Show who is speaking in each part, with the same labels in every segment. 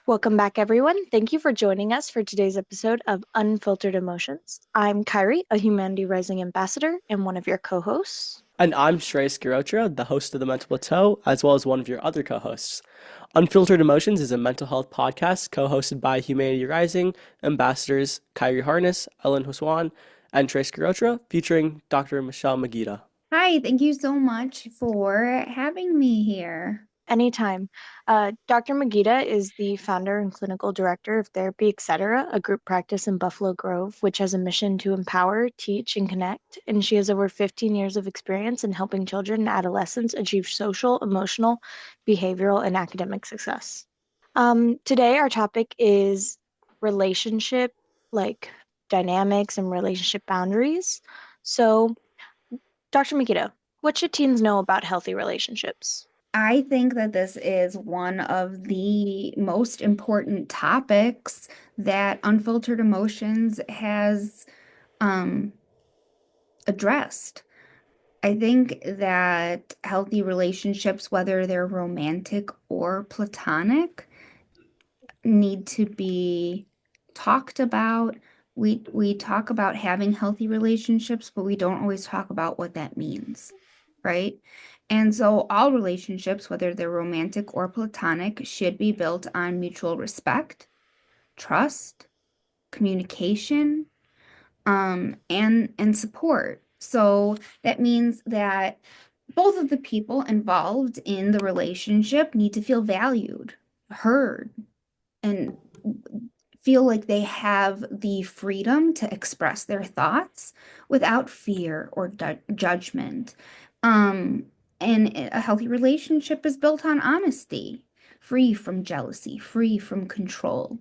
Speaker 1: Welcome back, everyone. Thank you for joining us for today's episode of Unfiltered Emotions. I'm Kairi, a Humanity Rising ambassador and one of your co-hosts.
Speaker 2: And I'm Shreyas Girotras, the host of The Mental Plateau, as well as one of your other co hosts. Unfiltered Emotions is a mental health podcast co hosted by Humanity Rising ambassadors Kairi Harness, Elin and Trace Girotra, featuring Dr. Michelle Magida.
Speaker 3: Hi, thank you so much for having me here.
Speaker 1: Anytime. Dr. Magida is the founder and clinical director of Therapy Etc., a group practice in Buffalo Grove, which has a mission to empower, teach, and connect. And she has over 15 years of experience in helping children and adolescents achieve social, emotional, behavioral, and academic success. Today, our topic is relationship, like dynamics and relationship boundaries. So, Dr. Magida, what should teens know about healthy relationships?
Speaker 3: I think that this is one of the most important topics that Unfiltered Emotions has um, addressed. I think that healthy relationships, whether they're romantic or platonic, need to be talked about. We talk about having healthy relationships, but we don't always talk about what that means, right? And so all relationships, whether they're romantic or platonic, should be built on mutual respect, trust, communication, and support. So that means that both of the people involved in the relationship need to feel valued, heard, and feel like they have the freedom to express their thoughts without fear or judgment. Um, and a healthy relationship is built on honesty, free from jealousy, free from control.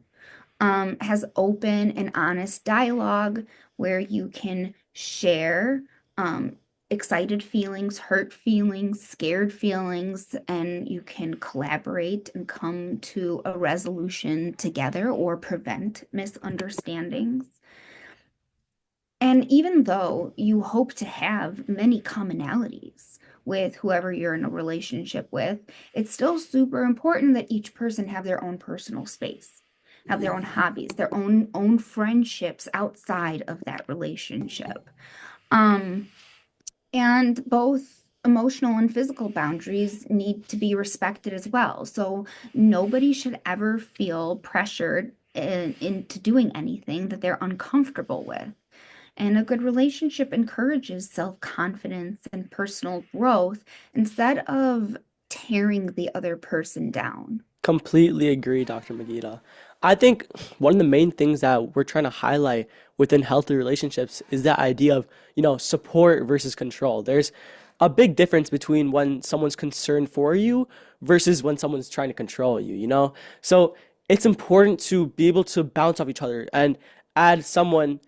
Speaker 3: Has open and honest dialogue where you can share um, excited feelings, hurt feelings, scared feelings, and you can collaborate and come to a resolution together or prevent misunderstandings. And even though you hope to have many commonalities with whoever you're in a relationship with, it's still super important that each person have their own personal space, have their own hobbies, their own friendships outside of that relationship. Um, and both emotional and physical boundaries need to be respected as well. So nobody should ever feel pressured into doing anything that they're uncomfortable with. And a good relationship encourages self-confidence and personal growth instead of tearing the other person down.
Speaker 2: Completely agree, Dr. Magida. I think one of the main things that we're trying to highlight within healthy relationships is that idea of, support versus control. There's a big difference between when someone's concerned for you versus when someone's trying to control you, you know? So it's important to be able to bounce off each other and add someone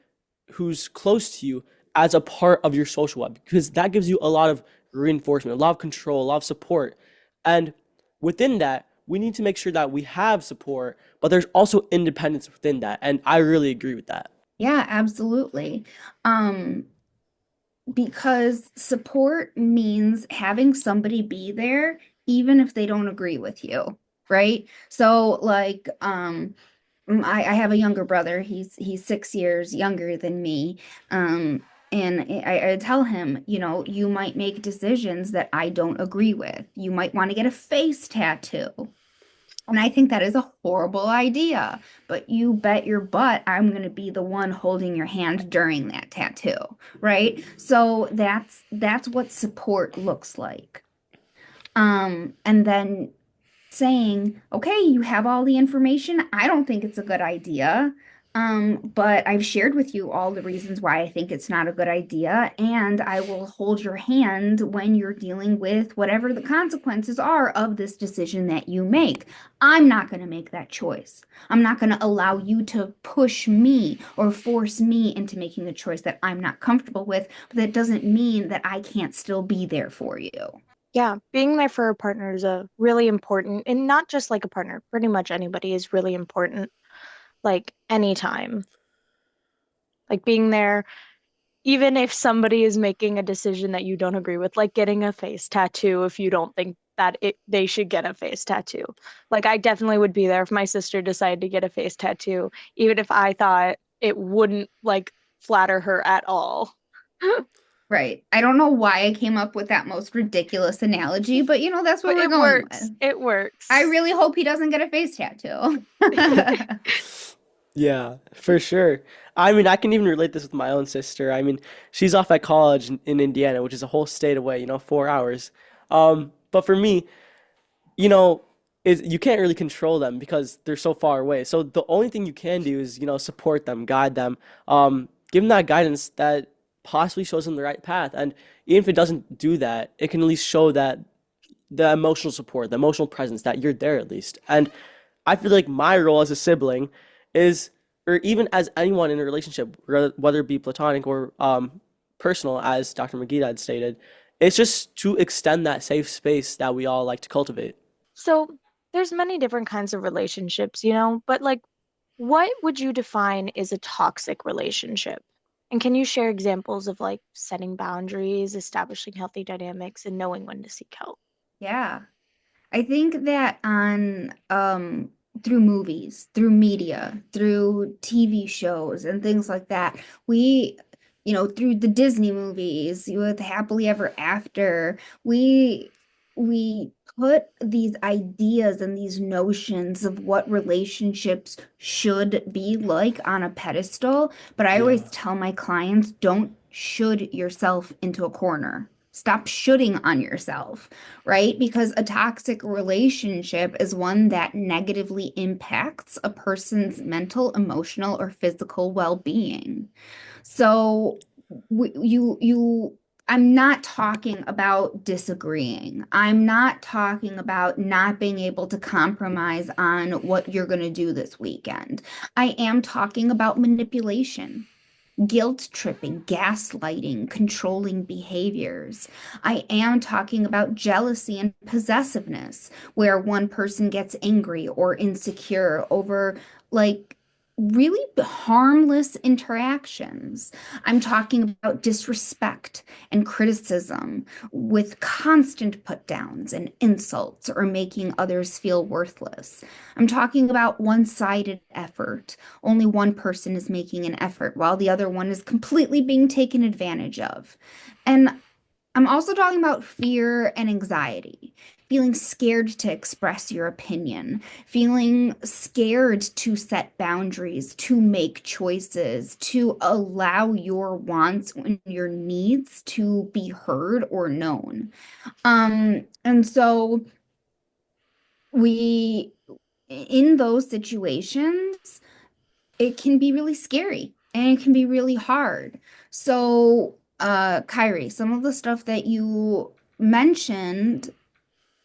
Speaker 2: who's close to you as a part of your social web because that gives you a lot of reinforcement, a lot of control, a lot of support. And within that, we need to make sure that we have support, but there's also independence within that. And I really agree with that.
Speaker 3: Yeah, absolutely. Um, because support means having somebody be there even if they don't agree with you, right? So like I have a younger brother. He's 6 years younger than me. And I tell him, you might make decisions that I don't agree with. You might want to get a face tattoo. And I think that is a horrible idea, but you bet your butt I'm going to be the one holding your hand during that tattoo, right? So that's what support looks like. And then saying, okay, you have all the information. I don't think it's a good idea. But I've shared with you all the reasons why I think it's not a good idea, and I will hold your hand when you're dealing with whatever the consequences are of this decision that you make. I'm not going to make that choice. I'm not going to allow you to push me or force me into making a choice that I'm not comfortable with, but that doesn't mean that I can't still be there for you.
Speaker 1: Yeah, being there for a partner is a really important, and not just like a partner, pretty much anybody is really important, like anytime. Like being there, even if somebody is making a decision that you don't agree with, like getting a face tattoo, if you don't think that they should get a face tattoo. Like I definitely would be there if my sister decided to get a face tattoo, even if I thought it wouldn't like flatter her at all.
Speaker 3: Right. I don't know why I came up with that most ridiculous analogy, but that's what
Speaker 1: But
Speaker 3: we're
Speaker 1: it
Speaker 3: going
Speaker 1: works.
Speaker 3: with.
Speaker 1: It
Speaker 3: I
Speaker 1: works.
Speaker 3: really hope he doesn't get a face tattoo.
Speaker 2: Yeah, for sure. I mean, I can even relate this with my own sister. I mean, she's off at college in Indiana, which is a whole state away, 4 hours. But for me, you know, is you can't really control them because they're so far away. So the only thing you can do is, support them, guide them, give them that guidance that possibly shows them the right path. And even if it doesn't do that, it can at least show that the emotional support, the emotional presence, that you're there at least. And I feel like my role as a sibling is, or even as anyone in a relationship, whether it be platonic or personal, as Dr. Magida had stated, it's just to extend that safe space that we all like to cultivate.
Speaker 1: So there's many different kinds of relationships, but like what would you define as a toxic relationship? And can you share examples of like setting boundaries, establishing healthy dynamics, and knowing when to seek help?
Speaker 3: Yeah. I think that on through movies, through media, through TV shows and things like that, we through the Disney movies with Happily Ever After, we we put these ideas and these notions of what relationships should be like on a pedestal, but I always
Speaker 2: Yeah,
Speaker 3: tell my clients, don't should yourself into a corner. Stop shoulding on yourself, right? Because a toxic relationship is one that negatively impacts a person's mental, emotional, or physical well-being. So I'm not talking about disagreeing. I'm not talking about not being able to compromise on what you're going to do this weekend. I am talking about manipulation, guilt tripping, gaslighting, controlling behaviors. I am talking about jealousy and possessiveness, where one person gets angry or insecure over like really harmless interactions. I'm talking about disrespect and criticism with constant put downs and insults or making others feel worthless. I'm talking about one-sided effort. Only one person is making an effort while the other one is completely being taken advantage of. And I'm also talking about fear and anxiety, feeling scared to express your opinion, feeling scared to set boundaries, to make choices, to allow your wants and your needs to be heard or known. And so we, in those situations, it can be really scary and it can be really hard. So, Kairi, some of the stuff that you mentioned,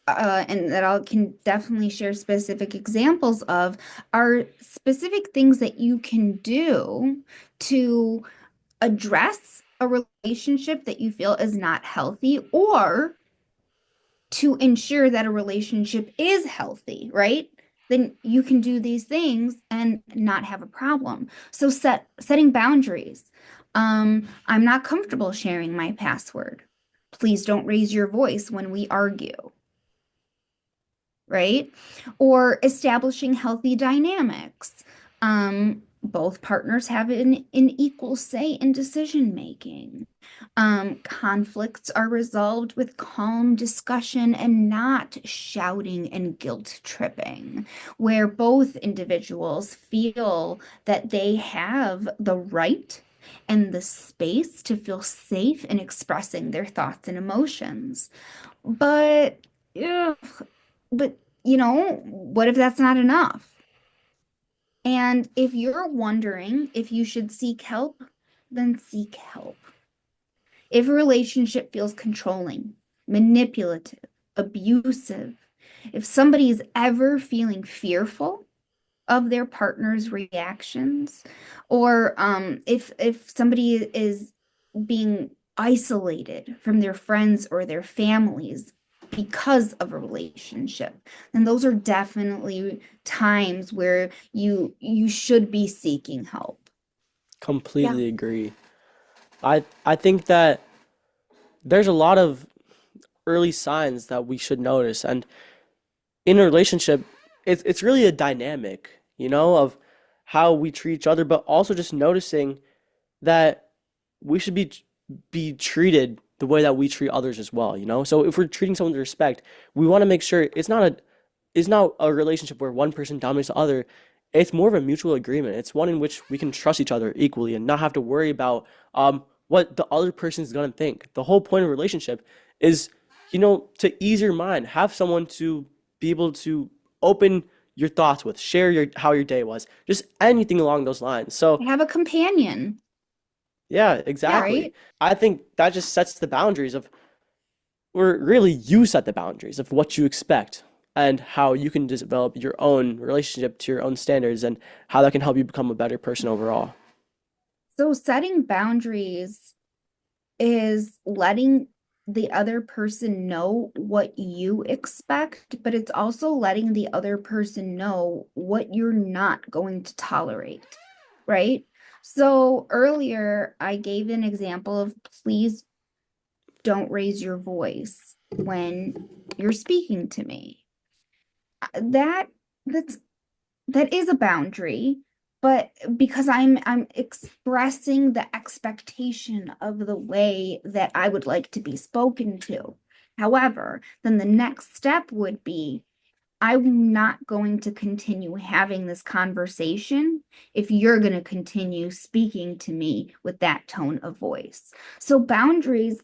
Speaker 3: and that I can definitely share specific examples of, are specific things that you can do to address a relationship that you feel is not healthy or to ensure that a relationship is healthy, right? Then you can do these things and not have a problem. So setting boundaries. I'm not comfortable sharing my password. Please don't raise your voice when we argue, right? Or establishing healthy dynamics. Both partners have an equal say in decision making. Conflicts are resolved with calm discussion and not shouting and guilt tripping, where both individuals feel that they have the right and the space to feel safe in expressing their thoughts and emotions. But, yeah, but what if that's not enough? And if you're wondering if you should seek help, then seek help. If a relationship feels controlling, manipulative, abusive, if somebody is ever feeling fearful of their partner's reactions, or if somebody is being isolated from their friends or their families because of a relationship, then those are definitely times where you should be seeking help.
Speaker 1: Yeah.
Speaker 2: completely agree. I think that there's a lot of early signs that we should notice, and in a relationship, it's really a dynamic, of how we treat each other, but also just noticing that we should be treated the way that we treat others as well. So if we're treating someone with respect, we want to make sure it's not a relationship where one person dominates the other. It's more of a mutual agreement. It's one in which we can trust each other equally and not have to worry about what the other person is gonna think. The whole point of a relationship is, to ease your mind, have someone to be able to open your thoughts with, share your how your day was, just anything along those lines. So
Speaker 3: Have a companion,
Speaker 2: yeah,
Speaker 1: Yeah,
Speaker 2: exactly.
Speaker 3: right?
Speaker 2: I think that just sets the boundaries of, or really you set the boundaries of what you expect and how you can develop your own relationship to your own standards and how that can help you become a better person overall.
Speaker 3: So setting boundaries is letting the other person know what you expect, but it's also letting the other person know what you're not going to tolerate, right? So earlier, I gave an example of please don't raise your voice when you're speaking to me. That that's that is a boundary, but because I'm expressing the expectation of the way that I would like to be spoken to. However, then the next step would be I'm not going to continue having this conversation if you're going to continue speaking to me with that tone of voice. So boundaries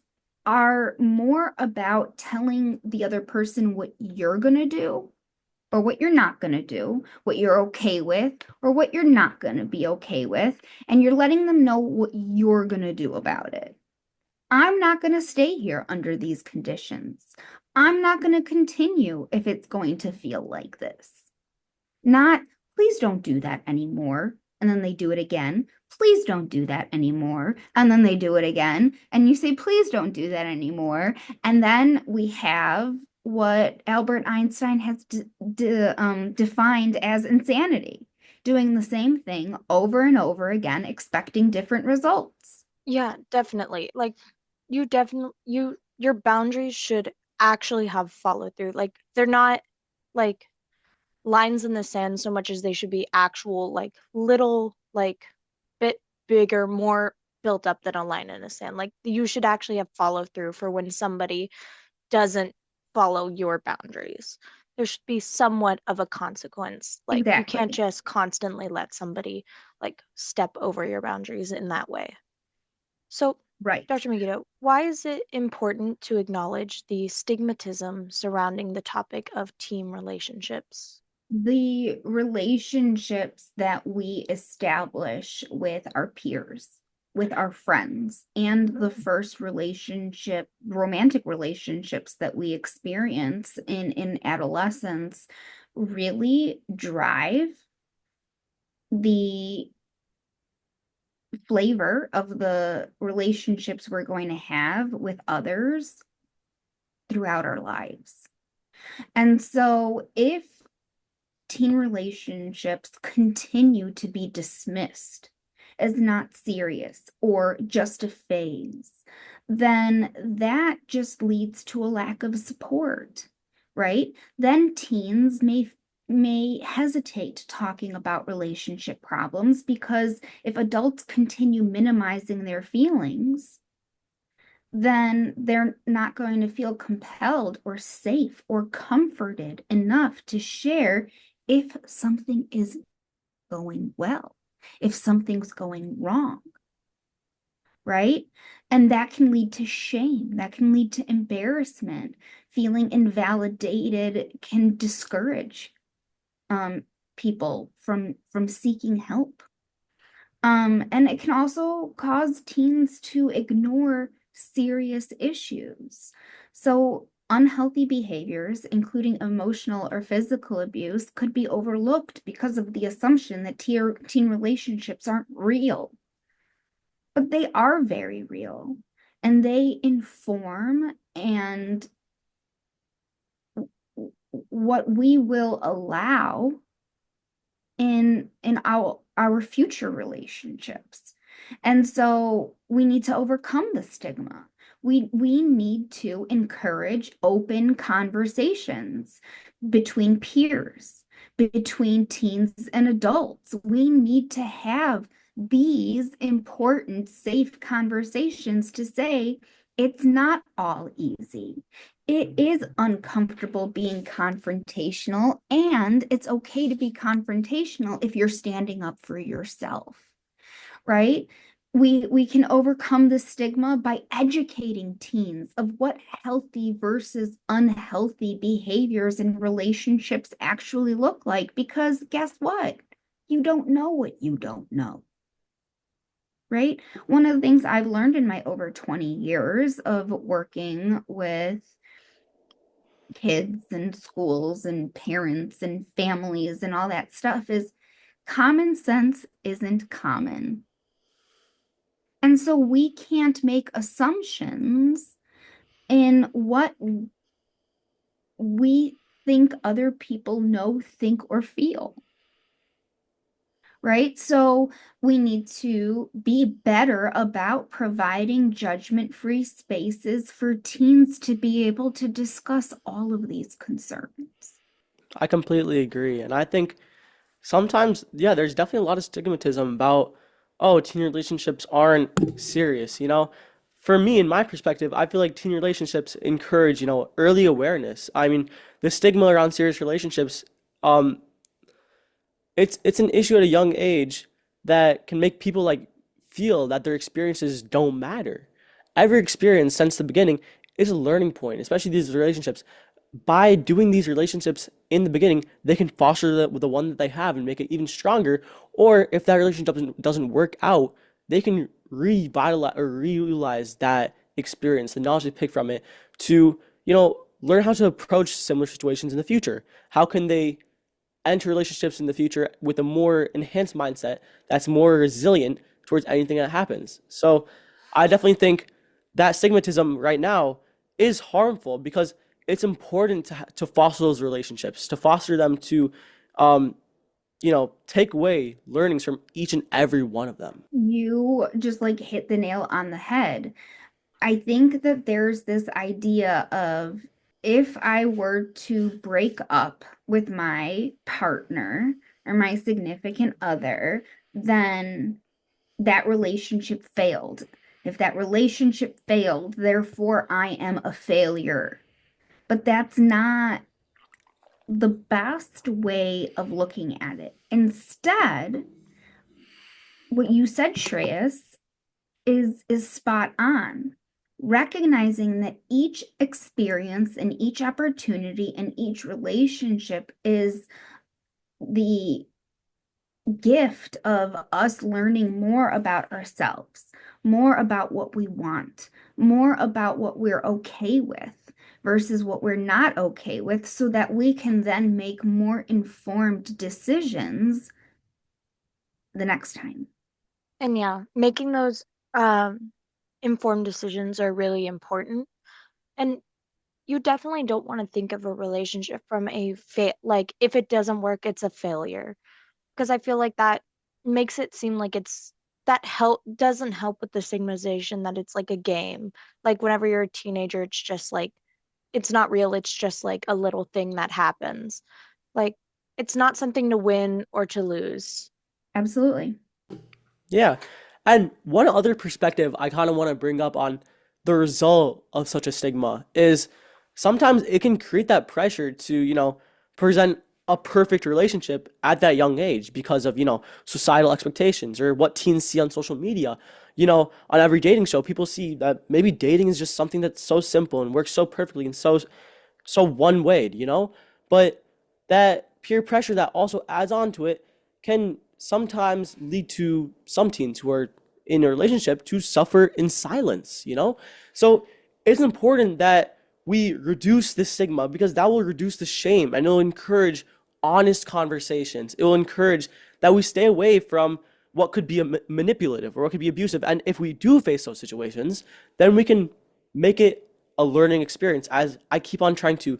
Speaker 3: are more about telling the other person what you're going to do or what you're not going to do, what you're okay with, or what you're not going to be okay with, and you're letting them know what you're going to do about it. I'm not going to stay here under these conditions. I'm not going to continue if it's going to feel like this. Not, please don't do that anymore. And then they do it again. Please don't do that anymore. And then they do it again. And you say, please don't do that anymore. And then we have what Albert Einstein has defined as insanity, doing the same thing over and over again, expecting different results.
Speaker 1: yeah, definitely. Like your boundaries should actually have follow through. Like they're not like lines in the sand so much as they should be actual like little like bit bigger, more built up than a line in the sand. Like you should actually have follow through for when somebody doesn't follow your boundaries. There should be somewhat of a consequence. Like you can't
Speaker 3: Exactly.
Speaker 1: just constantly let somebody like step over your boundaries in that way. So,
Speaker 3: Right.
Speaker 1: Dr. Megiddo, why is it important to acknowledge the stigmatism surrounding the topic of team relationships?
Speaker 3: The relationships that we establish with our peers, with our friends, and the first romantic relationships that we experience in adolescence really drive the flavor of the relationships we're going to have with others throughout our lives. And so if teen relationships continue to be dismissed as not serious or just a phase, then that just leads to a lack of support, right? Then teens may hesitate talking about relationship problems because if adults continue minimizing their feelings, then they're not going to feel compelled or safe or comforted enough to share if something is going well, if something's going wrong, right? And that can lead to shame, that can lead to embarrassment. Feeling invalidated can discourage um, people from seeking help. And it can also cause teens to ignore serious issues. So, unhealthy behaviors, including emotional or physical abuse, could be overlooked because of the assumption that teen relationships aren't real. But they are very real, and they inform and what we will allow in our future relationships. And so we need to overcome the stigma. We need to encourage open conversations between peers, between teens and adults. We need to have these important, safe conversations to say it's not all easy. It is uncomfortable being confrontational, and it's okay to be confrontational if you're standing up for yourself, right? We can overcome the stigma by educating teens of what healthy versus unhealthy behaviors and relationships actually look like, because guess what? You don't know what you don't know, right? One of the things I've learned in my over 20 years of working with kids and schools and parents and families and all that stuff is common sense isn't common. And so we can't make assumptions in what we think other people know, think, or feel, right? So we need to be better about providing judgment-free spaces for teens to be able to discuss all of these concerns.
Speaker 2: I completely agree. And I think sometimes, yeah, there's definitely a lot of stigmatism about, oh, teen relationships aren't serious, you know? For me, in my perspective, I feel like teen relationships encourage, early awareness. I mean, the stigma around serious relationships, um, it's an issue at a young age that can make people like feel that their experiences don't matter. Every experience since the beginning is a learning point, especially these relationships. By doing these relationships in the beginning, they can foster the one that they have and make it even stronger. Or if that relationship doesn't work out, they can revitalize or reutilize that experience, the knowledge they pick from it, to learn how to approach similar situations in the future. How can they enter relationships in the future with a more enhanced mindset that's more resilient towards anything that happens. So I definitely think that stigmatism right now is harmful because it's important to foster those relationships, to foster them to, um, take away learnings from each and every one of them.
Speaker 3: You just like hit the nail on the head. I think that there's this idea of, if I were to break up with my partner or my significant other, then that relationship failed. If that relationship failed, therefore I am a failure. But that's not the best way of looking at it. Instead, what you said, Shreyas, is spot on. Recognizing that each experience and each opportunity and each relationship is the gift of us learning more about ourselves, more about what we want, more about what we're okay with versus what we're not okay with, so that we can then make more informed decisions the next time.
Speaker 1: And yeah, making those um, informed decisions are really important. And you definitely don't want to think of a relationship from like if it doesn't work, it's a failure. Because I feel like that makes it seem like that help doesn't help with the stigmatization that it's like a game. Like whenever you're a teenager, it's just like it's not real, it's just like a little thing that happens. Like it's not something to win or to lose.
Speaker 3: Absolutely.
Speaker 2: Yeah. And one other perspective I kind of want to bring up on the result of such a stigma is sometimes it can create that pressure to, present a perfect relationship at that young age because of, societal expectations or what teens see on social media. On every dating show, people see that maybe dating is just something that's so simple and works so perfectly and so one-wayed, But that peer pressure that also adds on to it can sometimes lead to some teens who are in a relationship to suffer in silence. So it's important that we reduce this stigma because that will reduce the shame and it'll encourage honest conversations. It will encourage that we stay away from what could be manipulative or what could be abusive. And if we do face those situations, then we can make it a learning experience as I keep on trying to,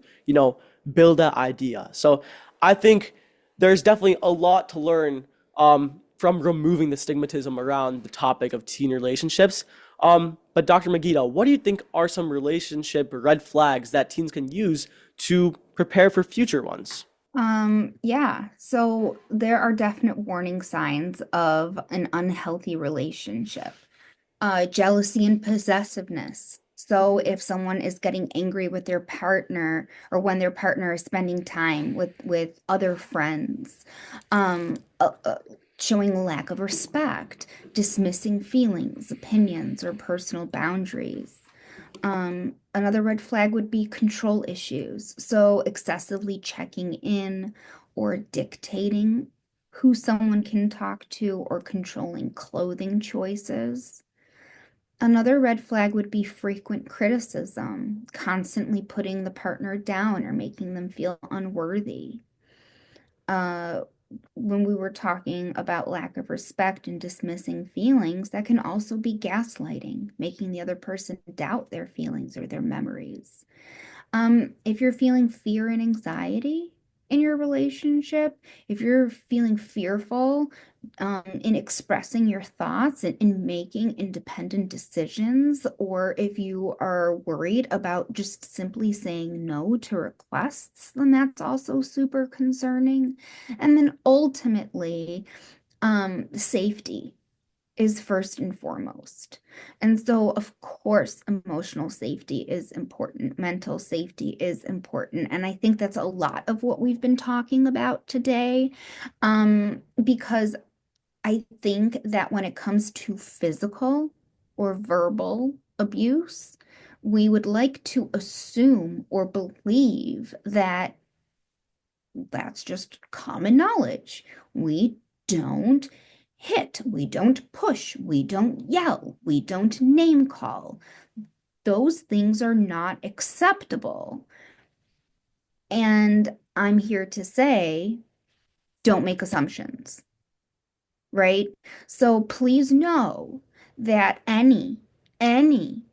Speaker 2: build that idea. So I think there's definitely a lot to learn from removing the stigmatism around the topic of teen relationships. But Dr. Magida, what do you think are some relationship red flags that teens can use to prepare for future ones?
Speaker 3: Yeah, so there are definite warning signs of an unhealthy relationship. Jealousy and possessiveness. So if someone is getting angry with their partner or when their partner is spending time with other friends, um, uh, uh, showing lack of respect, dismissing feelings, opinions, or personal boundaries. Another red flag would be control issues. So excessively checking in or dictating who someone can talk to or controlling clothing choices. Another red flag would be frequent criticism, constantly putting the partner down or making them feel unworthy. Uh, when we were talking about lack of respect and dismissing feelings, that can also be gaslighting, making the other person doubt their feelings or their memories. If you're feeling fear and anxiety in your relationship, if you're feeling fearful, in expressing your thoughts and in making independent decisions, or if you are worried about just simply saying no to requests, then that's also super concerning. And then ultimately, safety is first and foremost. And so, of course, emotional safety is important, mental safety is important. And I think that's a lot of what we've been talking about today, because I think that when it comes to physical or verbal abuse, we would like to assume or believe that that's just common knowledge. We don't hit, we don't push, we don't yell, we don't name call. Those things are not acceptable. And I'm here to say, don't make assumptions, right? So please know that any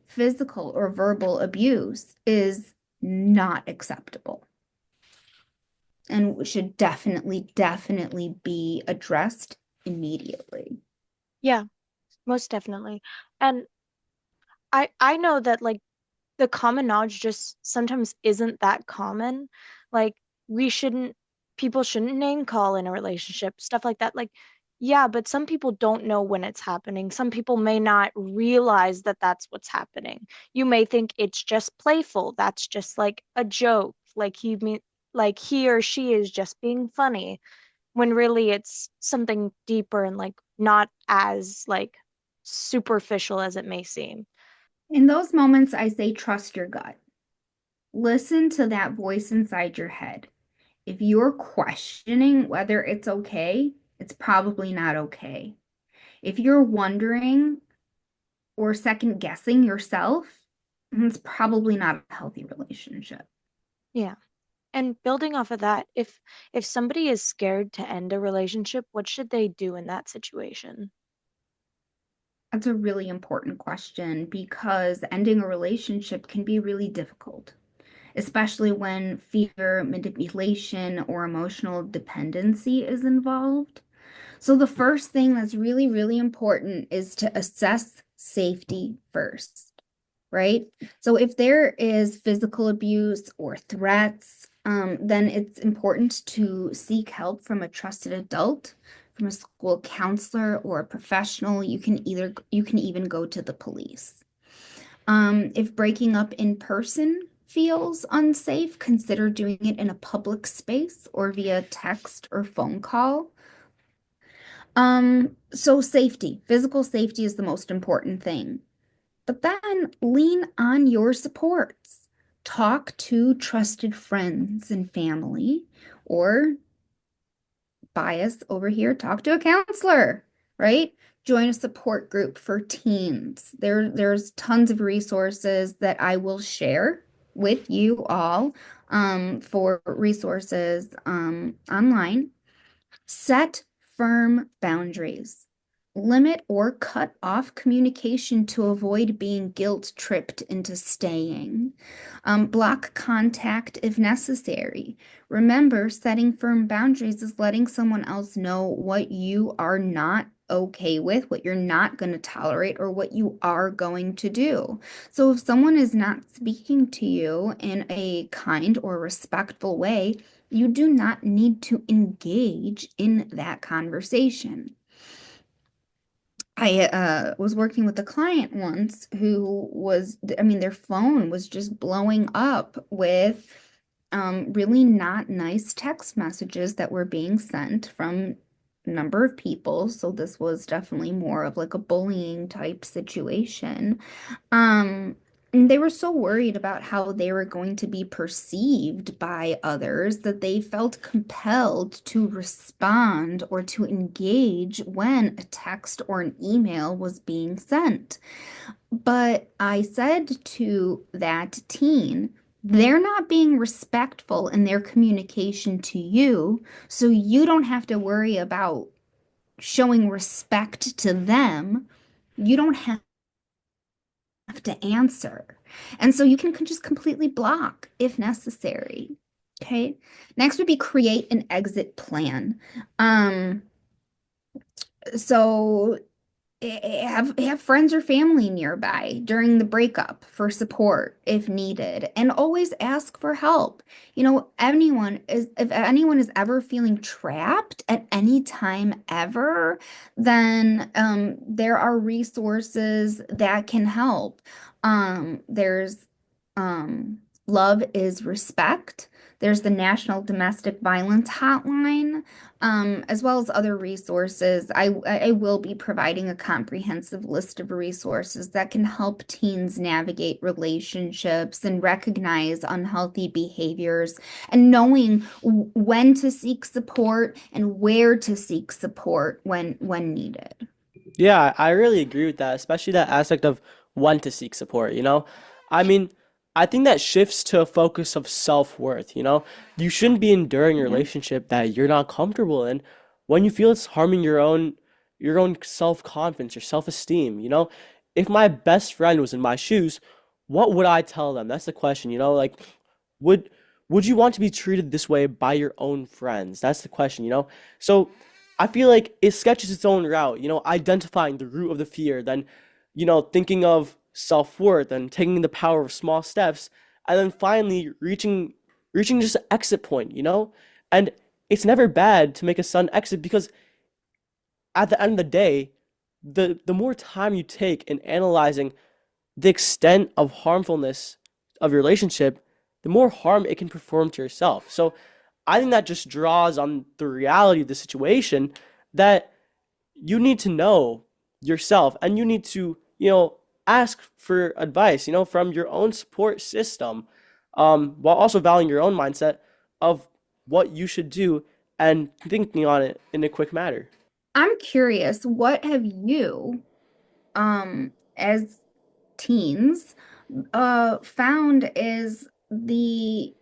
Speaker 3: physical or verbal abuse is not acceptable and should definitely be addressed immediately.
Speaker 1: Yeah, most definitely. And I know that like the common knowledge just sometimes isn't that common. Like we shouldn't people shouldn't name call in a relationship, stuff like that. Like yeah, but some people don't know when it's happening. Some people may not realize that that's what's happening. You may think it's just playful. That's just like a joke. Like he or she is just being funny when really it's something deeper and like not as like superficial as it may seem.
Speaker 3: In those moments, I say trust your gut. Listen to that voice inside your head. If you're questioning whether it's okay, it's probably not okay. If you're wondering or second guessing yourself, it's probably not a healthy relationship.
Speaker 1: Yeah. And building off of that, if somebody is scared to end a relationship, what should they do in that situation?
Speaker 3: That's a really important question because ending a relationship can be really difficult, especially when fear, manipulation, or emotional dependency is involved. So, the first thing that's really important is to assess safety first, right? So, if there is physical abuse or threats, then it's important to seek help from a trusted adult, from a school counselor or a professional. You can even go to the police. If breaking up in person feels unsafe, consider doing it in a public space or via text or phone call. So safety, physical safety is the most important thing. But then lean on your supports. Talk to trusted friends and family, or bias over here, talk to a counselor, right? Join a support group for teens. There's tons of resources that I will share with you all for resources online. Set firm boundaries. limit or cut off communication to avoid being guilt-tripped into staying. Block contact if necessary. Remember, setting firm boundaries is letting someone else know what you are not okay with, what you're not going to tolerate, or what you are going to do. So if someone is not speaking to you in a kind or respectful way, you do not need to engage in that conversation. I was working with a client once who was, I mean, their phone was just blowing up with really not nice text messages that were being sent from a number of people. So this was definitely more of like a bullying type situation. Um, and they were so worried about how they were going to be perceived by others that they felt compelled to respond or to engage when a text or an email was being sent. But I said to that teen, they're not being respectful in their communication to you, so you don't have to worry about showing respect to them. You don't have to answer. And so you can just completely block if necessary. Okay. Next would be create an exit plan. Um, so have friends or family nearby during the breakup for support if needed, and always ask for help. You know, anyone is if anyone is ever feeling trapped at any time ever, then there are resources that can help. There's Love is Respect. There's the National Domestic Violence Hotline, as well as other resources. I will be providing a comprehensive list of resources that can help teens navigate relationships and recognize unhealthy behaviors and knowing when to seek support and where to seek support when needed.
Speaker 2: Yeah, I really agree with that, especially that aspect of when to seek support, you know? I mean, I think that shifts to a focus of self-worth, you know? You shouldn't be enduring a
Speaker 3: Yeah.
Speaker 2: relationship that you're not comfortable in when you feel it's harming your own self-confidence, your self-esteem, you know? If my best friend was in my shoes, what would I tell them? That's the question, you know? Like, would would you want to be treated this way by your own friends? That's the question, you know? So I feel like it sketches its own route, you know, identifying the root of the fear, then, you know, thinking of self-worth and taking the power of small steps, and then finally reaching just an exit point, you know? And it's never bad to make a sudden exit because at the end of the day, the more time you take in analyzing the extent of harmfulness of your relationship, the more harm it can perform to yourself. So I think that just draws on the reality of the situation that you need to know yourself and you need to, you know, ask for advice, you know, from your own support system, while also valuing your own mindset of what you should do and thinking on it in a quick matter.
Speaker 3: I'm curious, what have you, as teens, found is the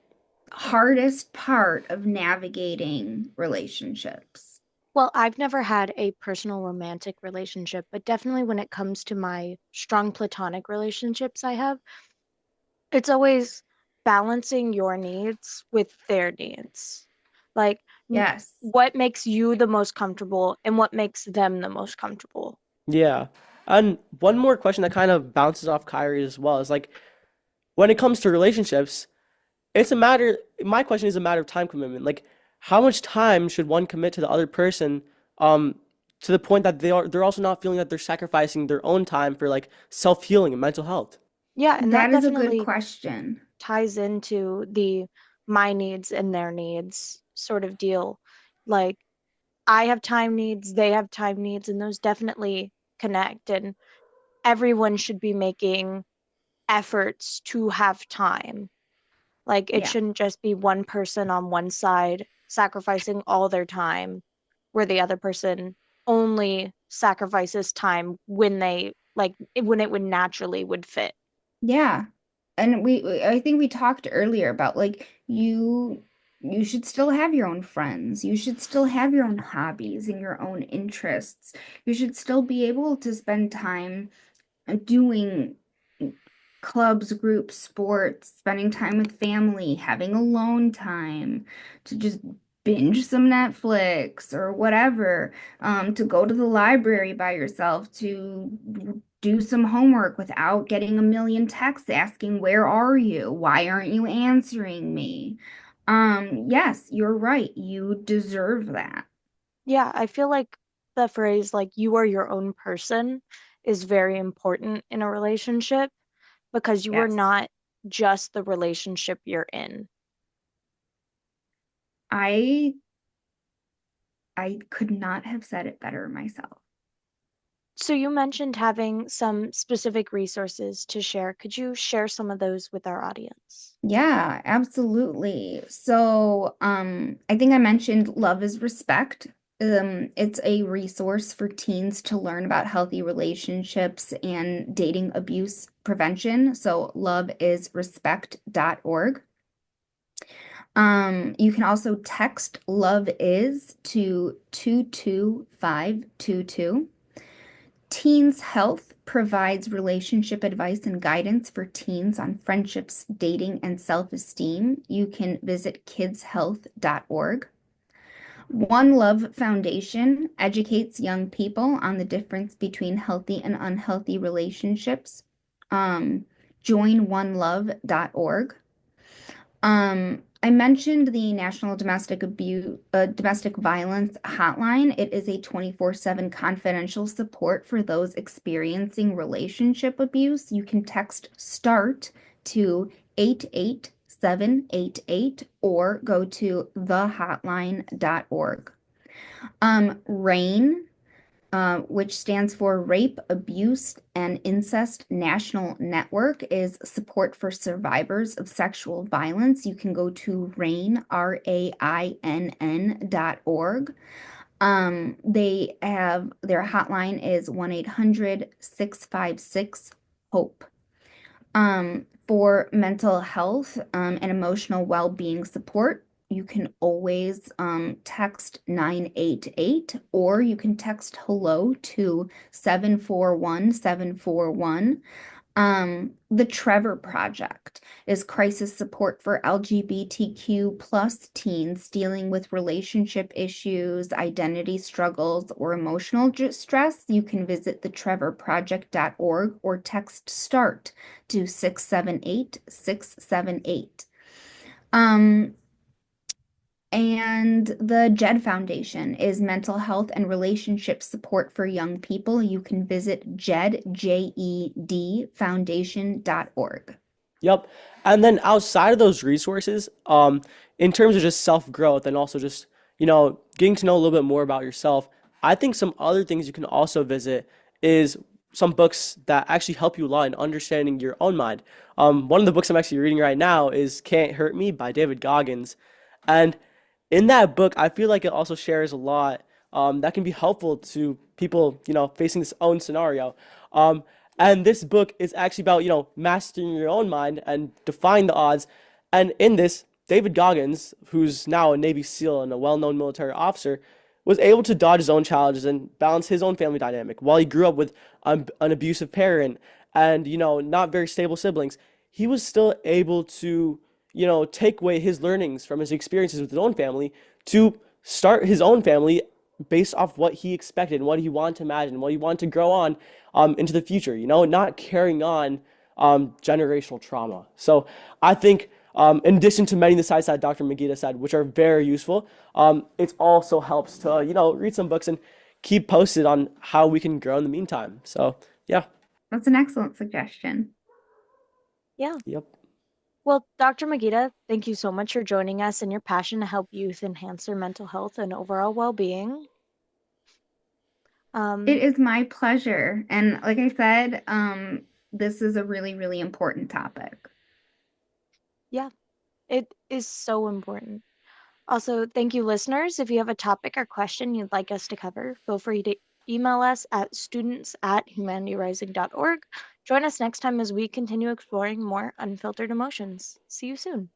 Speaker 3: hardest part of navigating relationships?
Speaker 1: Well, I've never had a personal romantic relationship, but definitely when it comes to my strong platonic relationships I have, it's always balancing your needs with their needs. Like,
Speaker 3: Yes.
Speaker 1: what makes you the most comfortable and what makes them the most comfortable.
Speaker 2: Yeah. And one more question that kind of bounces off Kyrie as well is like when it comes to relationships, it's a matter, my question is a matter of time commitment. Like, how much time should one commit to the other person, um, to the point that they're also not feeling that they're sacrificing their own time for like self-healing and mental health?
Speaker 1: Yeah, and that
Speaker 3: That is a good
Speaker 1: definitely
Speaker 3: question.
Speaker 1: ties into the my needs and their needs sort of deal. Like, I have time needs, they have time needs, and those definitely connect. And everyone should be making efforts to have time. Like, it
Speaker 3: Yeah.
Speaker 1: shouldn't just be one person on one side sacrificing all their time, where the other person only sacrifices time when when it would naturally would fit.
Speaker 3: Yeah. And I think we talked earlier about like you. You should still have your own friends. You should still have your own hobbies and your own interests. You should still be able to spend time doing clubs, groups, sports, spending time with family, having alone time, to just binge some Netflix or whatever, to go to the library by yourself, to do some homework without getting a million texts asking, "Where are you? Why aren't you answering me?" Yes, you're right. You deserve that.
Speaker 1: Yeah, I feel like the phrase like you are your own person is very important in a relationship because you are
Speaker 3: Yes.
Speaker 1: not just the relationship you're in.
Speaker 3: I I could not have said it better myself.
Speaker 1: So you mentioned having some specific resources to share. Could you share some of those with our audience?
Speaker 3: Yeah, absolutely. So, I think I mentioned Love is Respect. It's a resource for teens to learn about healthy relationships and dating abuse prevention. So, loveisrespect.org. You can also text Love Is to 22522. Teens Health provides relationship advice and guidance for teens on friendships, dating, and self-esteem. You can visit kidshealth.org. One Love Foundation educates young people on the difference between healthy and unhealthy relationships. Um, joinonelove.org. I mentioned the National Domestic Violence Hotline. It is a 24/7 confidential support for those experiencing relationship abuse. You can text START to 88788 or go to thehotline.org. RAIN, which stands for Rape, Abuse, and Incest National Network, is support for survivors of sexual violence. You can go to RAINN.org. They have their hotline is 1-800-656-HOPE. For mental health and emotional well-being support, you can always text 988 or you can text hello to 741-741. The Trevor Project is crisis support for LGBTQ plus teens dealing with relationship issues, identity struggles, or emotional stress. You can visit thetrevorproject.org or text START to 678-678. Um, and the JED Foundation is mental health and relationship support for young people. You can visit JED foundation.org.
Speaker 2: Yep. And then outside of those resources, in terms of just self growth and also just, getting to know a little bit more about yourself, I think some other things you can also visit is some books that actually help you a lot in understanding your own mind. One of the books I'm actually reading right now is Can't Hurt Me by David Goggins. And in that book, I feel like it also shares a lot that can be helpful to people, facing this own scenario. Um, and this book is actually about, mastering your own mind and defying the odds. And in this, David Goggins, who's now a Navy SEAL and a well-known military officer, was able to dodge his own challenges and balance his own family dynamic. While he grew up with an abusive parent and, not very stable siblings, he was still able to, take away his learnings from his experiences with his own family to start his own family based off what he expected and what he wanted to imagine, what he wanted to grow on into the future, not carrying on generational trauma. So I think, in addition to many of the sites that Dr. Magida said, which are very useful, it also helps to, read some books and keep posted on how we can grow in the meantime. So, yeah.
Speaker 3: That's an excellent suggestion.
Speaker 1: Yeah.
Speaker 2: Yep.
Speaker 1: Well, Dr. Magida, thank you so much for joining us and your passion to help youth enhance their mental health and overall well-being.
Speaker 3: It
Speaker 1: Um,
Speaker 3: is my pleasure. And like I said, this is a really, really important topic.
Speaker 1: yeah, it is so important. Also, thank you, listeners. If you have a topic or question you'd like us to cover, feel free to email us at students@humanityrising.org. Join us next time as we continue exploring more unfiltered emotions. See you soon.